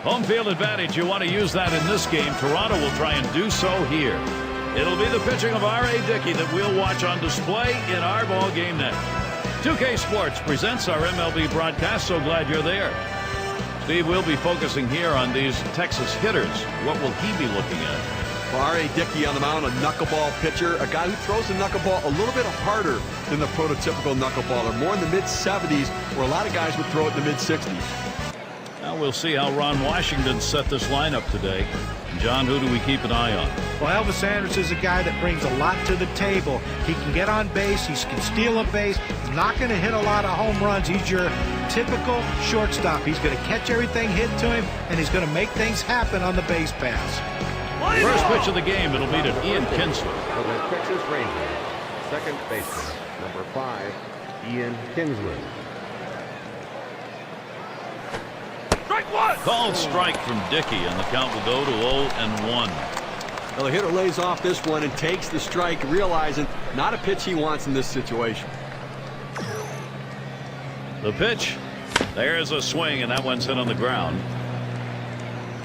Home field advantage. You want to use that in this game. Toronto will try and do so here. It'll be the pitching of R.A. Dickey that we'll watch on display in our ball game next. 2K Sports presents our MLB broadcast. So glad you're there. Steve, we'll be focusing here on these Texas hitters. What will he be looking at? Well, R.A. Dickey on the mound, a knuckleball pitcher, a guy who throws the knuckleball a little bit harder than the prototypical knuckleballer, more in the mid-70s, where a lot of guys would throw it in the mid-60s. Now we'll see how Ron Washington set this lineup today. John, who do we keep an eye on? Well, Elvis Andrus is a guy that brings a lot to the table. He can get on base. He can steal a base. He's not going to hit a lot of home runs. He's your typical shortstop. He's going to catch everything hit to him, and he's going to make things happen on the base pass. First pitch of the game, it'll be to Ian Kinsler. For the Texas Rangers, second baseman, number 5, Ian Kinsler. Called strike from Dickey, and the count will go to 0-1. Well, the hitter lays off this one and takes the strike, realizing not a pitch he wants in this situation. The pitch. There's a swing, and that one's hit on the ground.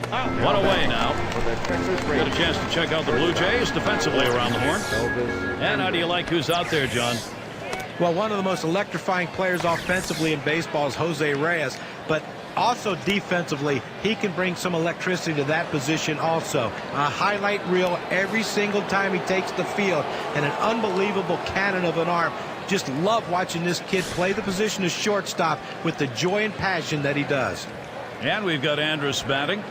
One away now. Get a chance to check out the Blue Jays defensively around the horn. And how do you like who's out there, John? Well, one of the most electrifying players offensively in baseball is Jose Reyes, but also defensively, he can bring some electricity to that position also. A highlight reel every single time he takes the field, and an unbelievable cannon of an arm. Just love watching this kid play the position of shortstop with the joy and passion that he does. And we've got Andrus batting.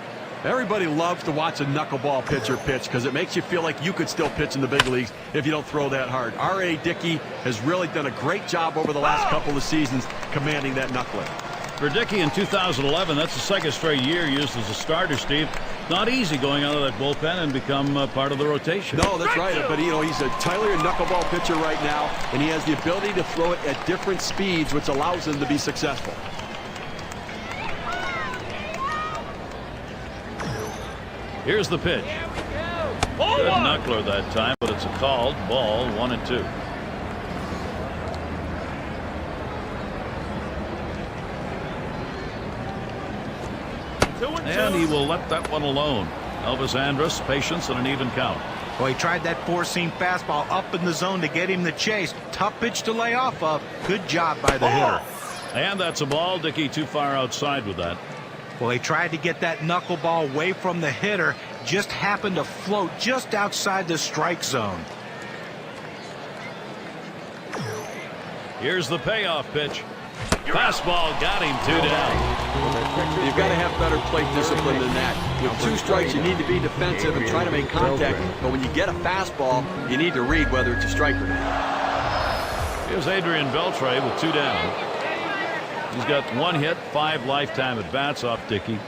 Everybody loves to watch a knuckleball pitcher pitch because it makes you feel like you could still pitch in the big leagues if you don't throw that hard. R.A. Dickey has really done a great job over the last couple of seasons commanding that knuckler. For Dickey in 2011, that's the second straight year used as a starter, Steve. Not easy going out of that bullpen and become part of the rotation. No, that's right. But, you know, he's a Tyler knuckleball pitcher right now, and he has the ability to throw it at different speeds, which allows him to be successful. Here's the pitch. Good knuckler that time, but it's a called ball, 1-2. And he will let that one alone. Elvis Andrus, patience and an even count. Well, he tried that four-seam fastball up in the zone to get him the chase. Tough pitch to lay off of. Good job by the hitter. And that's a ball. Dickey too far outside with that. Well, he tried to get that knuckleball away from the hitter. Just happened to float just outside the strike zone. Here's the payoff pitch. Fastball got him 2 down. You've got to have better plate discipline than that. With 2 strikes, you need to be defensive and try to make contact. But when you get a fastball, you need to read whether it's a strike or not. Here's Adrian Beltre with 2 down. He's got 1 hit, 5 lifetime at bats off Dickey.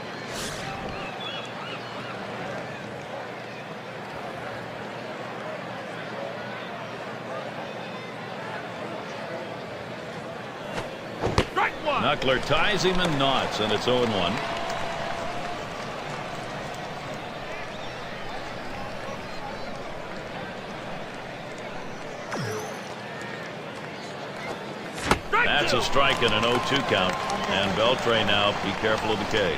Knuckler ties him in knots, and it's 0-1. That's a strike and an 0-2 count. And Beltre now, be careful of the K.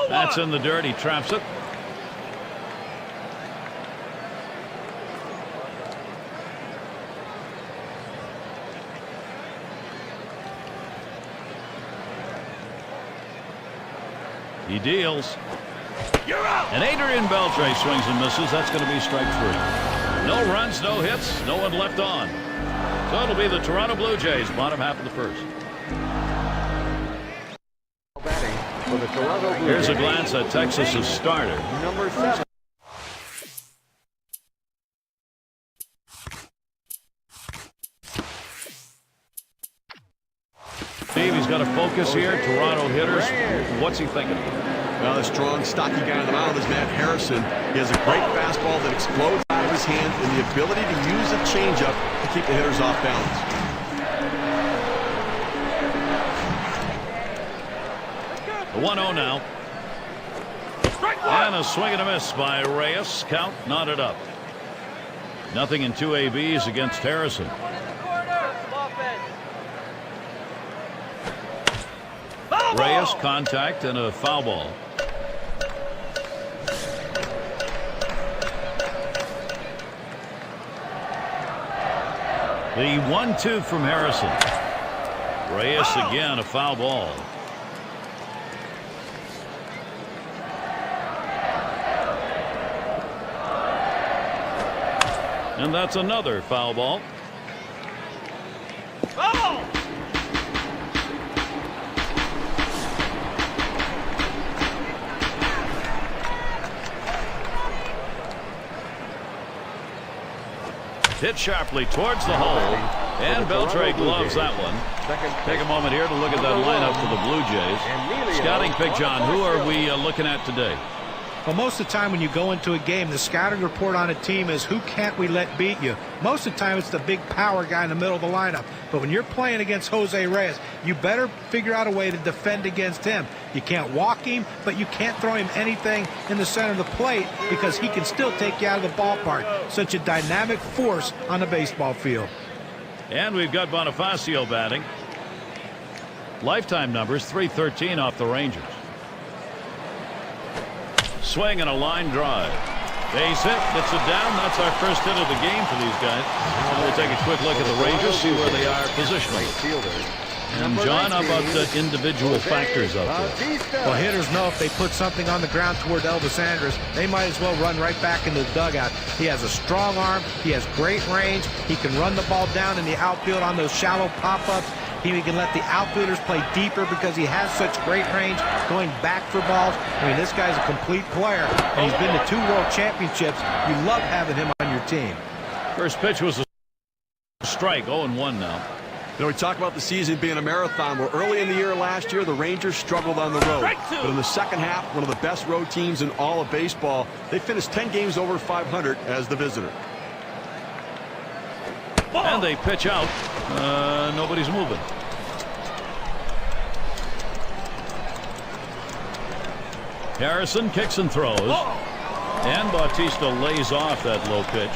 That's in the dirt. He traps it. He deals. And Adrian Beltre swings and misses. That's going to be strike 3. No runs, no hits, no one left on. So it'll be the Toronto Blue Jays, bottom half of the first. Here's a glance at Texas's starter. Number 7. Steve, he's got to focus here. Toronto hitters. What's he thinking? Well, the strong, stocky guy on the mound is Matt Harrison. He has a great fastball that explodes out of his hand and the ability to use a changeup to keep the hitters off balance. The 1-0 now. And a swing and a miss by Reyes. Count knotted up. Nothing in 2 ABs against Harrison. Reyes, contact, and a foul ball. The 1-2 from Harrison. Reyes again, a foul ball. And that's another foul ball. Hit sharply towards the hole, and Beltre gloves that one. Take a moment here to look at that lineup for the Blue Jays. Scouting pick, John. Who are we looking at today? Well, most of the time when you go into a game, the scouting report on a team is who can't we let beat you. Most of the time it's the big power guy in the middle of the lineup. But when you're playing against Jose Reyes, you better figure out a way to defend against him. You can't walk him, but you can't throw him anything in the center of the plate because he can still take you out of the ballpark. Such a dynamic force on the baseball field. And we've got Bonifacio batting. Lifetime numbers, .313 off the Rangers. Swing and a line drive. Base hit, gets it down. That's our first hit of the game for these guys. Now we'll take a quick look at the Rangers, see where they are positionally. And John, how about the individual factors out there? Well, hitters know if they put something on the ground toward Elvis Andrus, they might as well run right back into the dugout. He has a strong arm. He has great range. He can run the ball down in the outfield on those shallow pop-ups. He can let the outfielders play deeper because he has such great range going back for balls. I mean, this guy's a complete player, and he's been to 2 world championships. You love having him on your team. First pitch was a strike, 0-1 now. You know, we talk about the season being a marathon. Well, early in the year last year, the Rangers struggled on the road. But in the second half, one of the best road teams in all of baseball, they finished 10 games over 500 as the visitor. And they pitch out. Nobody's moving. Harrison kicks and throws. And Bautista lays off that low pitch.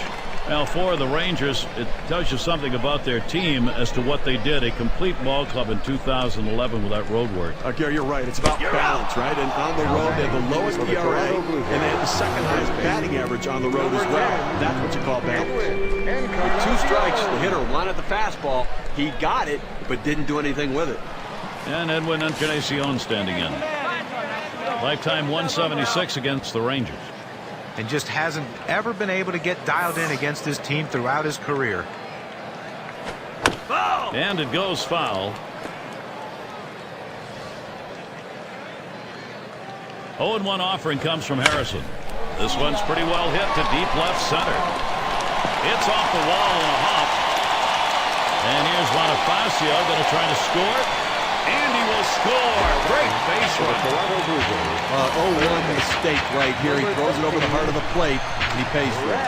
Now, for the Rangers, it tells you something about their team as to what they did. A complete ball club in 2011 with that road work. Gary, you're right. It's about balance, right? And on the road, they have the lowest ERA, and they have the second highest batting average on the road as well. That's what you call balance. With 2 strikes, the hitter wanted the fastball. He got it, but didn't do anything with it. And Edwin Encarnacion standing in. Lifetime 176 against the Rangers. And just hasn't ever been able to get dialed in against this team throughout his career. And it goes foul. 0-1 offering comes from Harrison. This one's pretty well hit to deep left center. It's off the wall in a hop. And here's Bonifacio going to try to score. And he will score. Great base running. 0-1 mistake right here. He throws it over the heart of the plate, and he pays for it.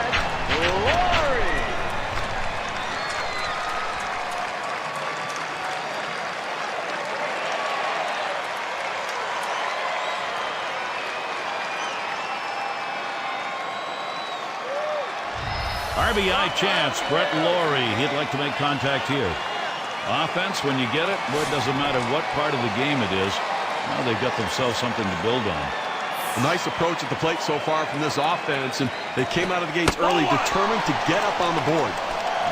RBI chance. Brett Lawrie. He'd like to make contact here. Offense, when you get it, boy, it doesn't matter what part of the game it is. Now they've got themselves something to build on. A nice approach at the plate so far from this offense, and they came out of the gates early, determined to get up on the board.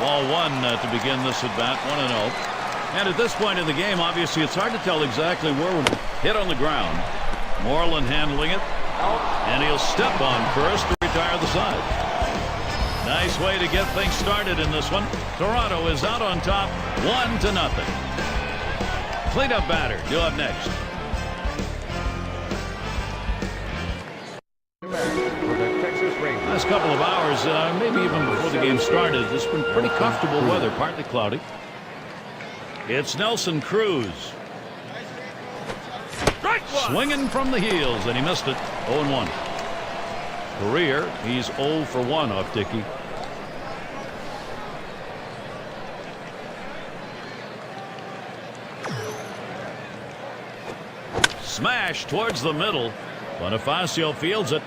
Ball 1 to begin this at bat, 1-0. And at this point in the game, obviously, it's hard to tell exactly where we're hit on the ground. Moreland handling it, and he'll step on first to retire the side. Nice way to get things started in this one. Toronto is out on top, 1-0. Cleanup batter due up next. Last couple of hours, maybe even before the game started, it's been pretty comfortable weather, partly cloudy. It's Nelson Cruz. Swinging from the heels, and he missed it. 0-1. Career, he's 0 for 1 off Dickey. Smash towards the middle. Bonifacio fields it.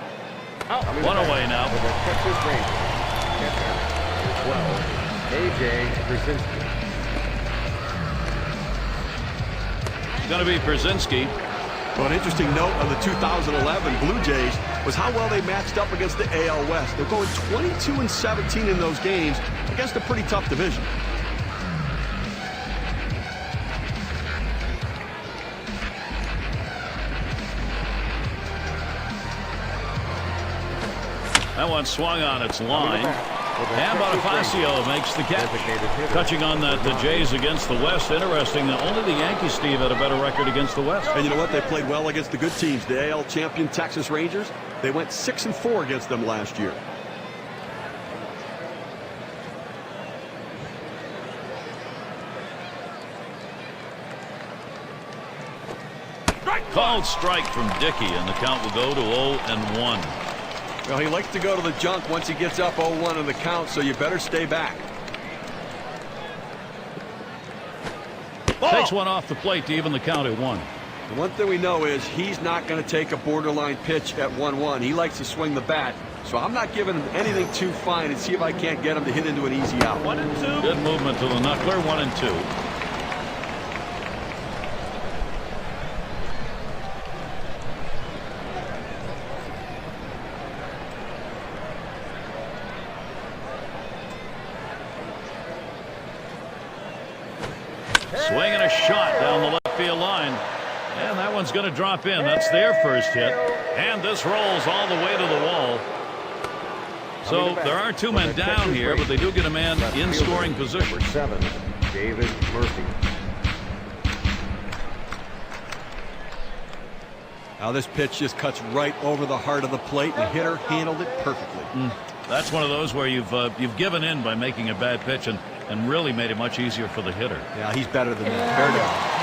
One away now. For the Texas Rangers, catcher, 12, A.J. Brzezinski. going to be Brzezinski. Well, an interesting note on the 2011 Blue Jays was how well they matched up against the AL West. They're going 22-17 in those games against a pretty tough division. That one swung on its line. And Bonifacio makes the catch. Touching on that, the Jays against the West. Interesting that only the Yankees, Steve, had a better record against the West. And you know what? They played well against the good teams. The AL champion Texas Rangers, they went 6-4 against them last year. Called strike from Dickey, and the count will go to 0-1. Well, he likes to go to the junk once he gets up 0-1 on the count, so you better stay back. Takes one off the plate to even the count at 1. The one thing we know is he's not going to take a borderline pitch at 1-1. He likes to swing the bat, so I'm not giving him anything too fine and see if I can't get him to hit into an easy out. 1-2. Good movement to the knuckler. 1-2. Swinging a shot down the left field line. And that one's going to drop in. That's their first hit. And this rolls all the way to the wall. So there are two men down here, but they do get a man in scoring position. Number 7, David Murphy. Now this pitch just cuts right over the heart of the plate. The hitter handled it perfectly. That's one of those where you've given in by making a bad pitch and really made it much easier for the hitter. Yeah, he's better than that. Fair enough.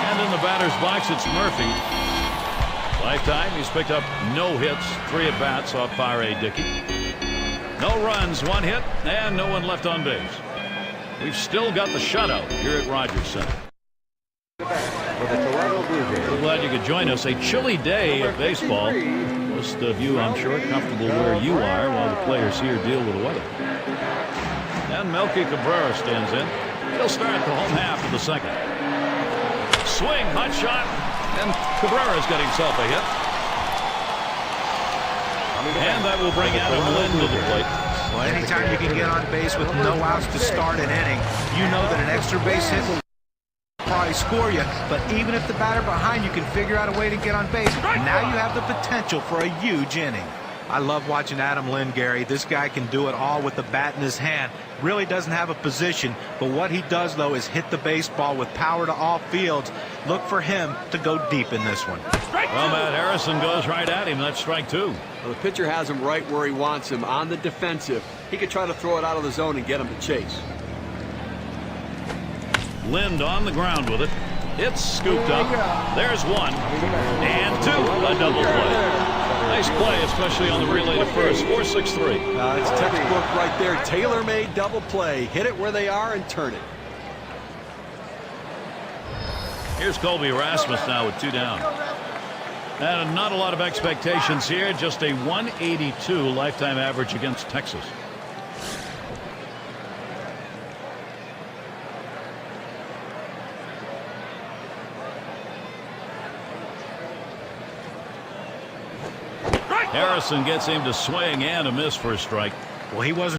And in the batter's box, it's Murphy. Lifetime, he's picked up no hits, 3 at-bats off R.A. Dickey. No runs, 1 hit, and no one left on base. We've still got the shutout here at Rogers Center. We're glad you could join us. A chilly day of baseball. Most of you, I'm sure, comfortable where you are while the players here deal with the weather. And Melky Cabrera stands in. He'll start the home half of the second. Swing, hot shot, and Cabrera's got himself a hit. And that will bring Adam Lind to the plate. Well, anytime you can get on base with no outs to start an inning, you know that an extra base hit will probably score you. But even if the batter behind you can figure out a way to get on base, now you have the potential for a huge inning. I love watching Adam Lind, Gary. This guy can do it all with the bat in his hand. Really doesn't have a position, but what he does, though, is hit the baseball with power to all fields. Look for him to go deep in this one. Well, Matt Harrison goes right at him. That's strike 2. Well, the pitcher has him right where he wants him, on the defensive. He could try to throw it out of the zone and get him to chase. Lind on the ground with it. It's scooped up. There's 1 and 2. A double play. Nice play, especially on the relay to first. 4-6-3. It's textbook right there. Tailor-made double play. Hit it where they are and turn it. Here's Colby Rasmus now with 2 down. And not a lot of expectations here. Just a 182 lifetime average against Texas. Harrison gets him to swing and a miss for a strike. Well, he wasn't